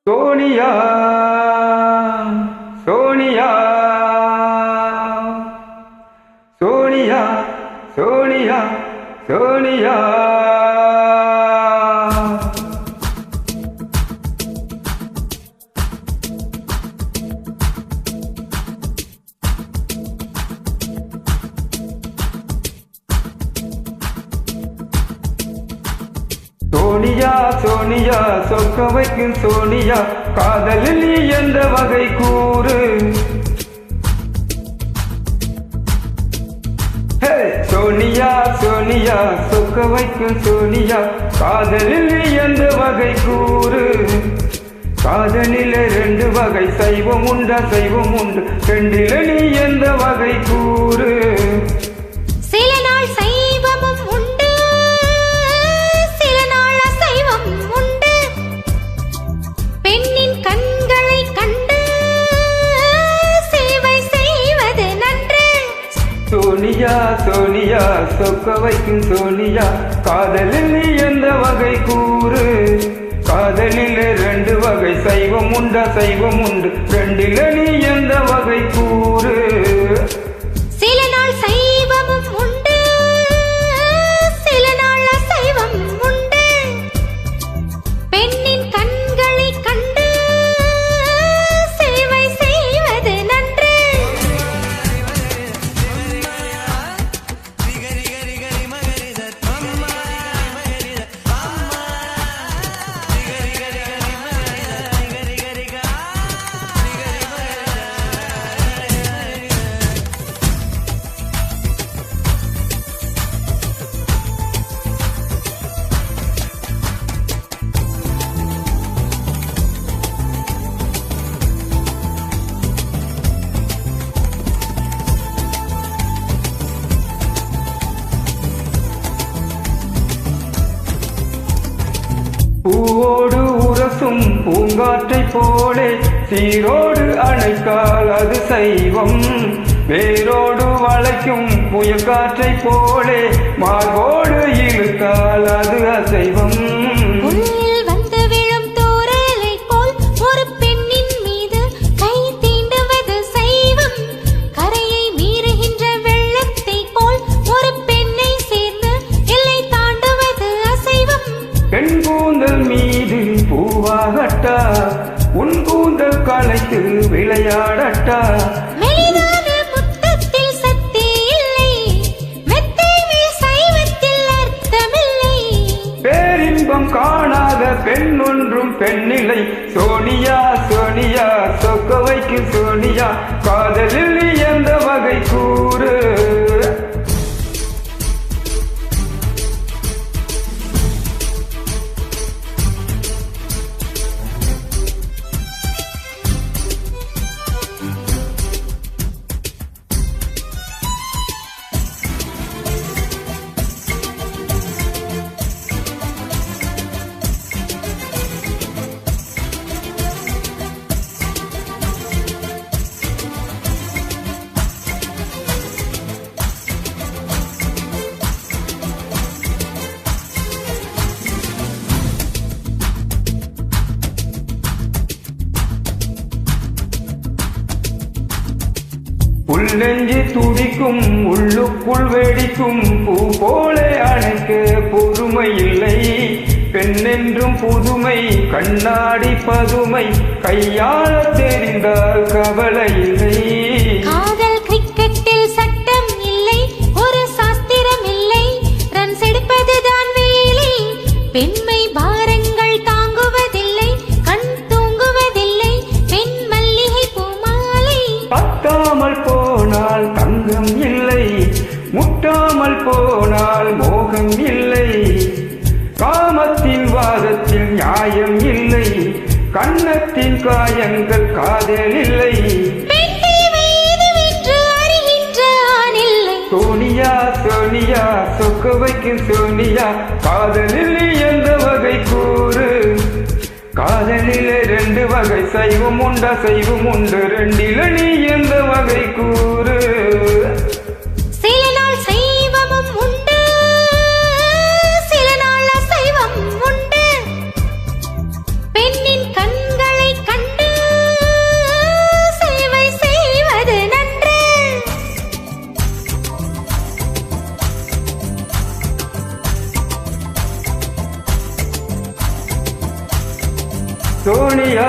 சோனியா சோனியா சோனியா சோனியா சோனியா சோனியா சோனியா சொக்க வைக்கும் சோனியா காதலில் நீ எந்த வகை கூறு சோனியா சோனியா சொக்க வைக்கும் சோனியா காதலில் நீ எந்த வகை கூறு காதலிலே ரெண்டு வகை சைவம் உண்டா சைவம் உண்டு ரெண்டில நீ எந்த வகை கூறு சில நாள் சைவமும் உண்டு சில நாள் அசைவம் உண்டு பெண்ணின் கண்களை கண்டு சேவை செய்வது நன்று சோனியா சோனியா சொக்க வைக்கும் சோனியா காதலில் நீ எந்த வகை கூறு காதலிலே ரெண்டு வகை சைவம் உண்டா சைவம் உண்டு ரெண்டில நீ எந்த வகை கூறு சில நாள் சைவமும் உண்டு சில நாள் அசைவம் உண்டு பெண்ணின் கண்களை கண்டு சேவை செய்வது நன்று பூவோடு உரசும் பூங்காற்றை போலே சீரோடு அணைக்கால் அது சைவம் வேரோடு வளைக்கும் புயற்காற்றை போலே மார்போடு இழுத்தால் அது அசைவம் உன்னில் வந்து விழும் தூறலை போல் ஒரு பெண்ணின் மீது கை தீண்டுவது சைவம் கரையை மீறுகின்ற வெள்ளத்தை போல் ஒரு பெண்ணை சேர்ந்து எல்லை தாண்டுவது அசைவம் பெண் கூந்தல் மீது பூவாகட்டா உன் கூந்தல் களைத்து விளையாடட்டா மெலிதான முத்தத்தில் சக்தி இல்லை மெத்தைமே சைவத்தில் அர்த்தமில்லை பேரின்பம் காணாத பெண் ஒன்றும் பெண்ணில்லை சோனியா சோனியா சொக்க வைக்கும் சோனியா காதலில் நீ எந்த வகை கூறு உள்ளெஞ்சி துடிக்கும் உள்ளுக்குள் வெடிக்கும் பூ போலே அணைக்க பொறுமை இல்லை பெண்ணென்றும் புதுமை கண்ணாடி பதுமை கையாள தெரிந்தால் கவலை இல்லை காதல் கிரிக்கெட்டில் சட்டம் இல்லை ஒரு சாஸ்திரம் இல்லை ரன்ஸ் எடுப்பதுதான் வேலை பெண்மை பாரங்கள் தாங்குவதில்லை கண் தூங்குவதில்லை பெண் மல்லிகை பூமாலை பத்தாமல் போனால் தங்கம் இல்லை முட்டாமல் போனால் மோகம் இல்லை காமத்தின் வாதத்தில் நியாயம் இல்லை கண்ணத்தின் காயங்கள் காதல் இல்லை சோனியா சோனியா சொக்க வைக்கும் சோனியா காதலில் நீ எந்த வகை கூறு காதலிலே ரெண்டு வகை சைவம் உண்டா சைவம் உண்டு ரெண்டில நீ எந்த வகை கூறு சில நாள் சைவமும் உண்டு சில நாள் அசைவம் உண்டு பெண்ணின் கண்களை சோனியா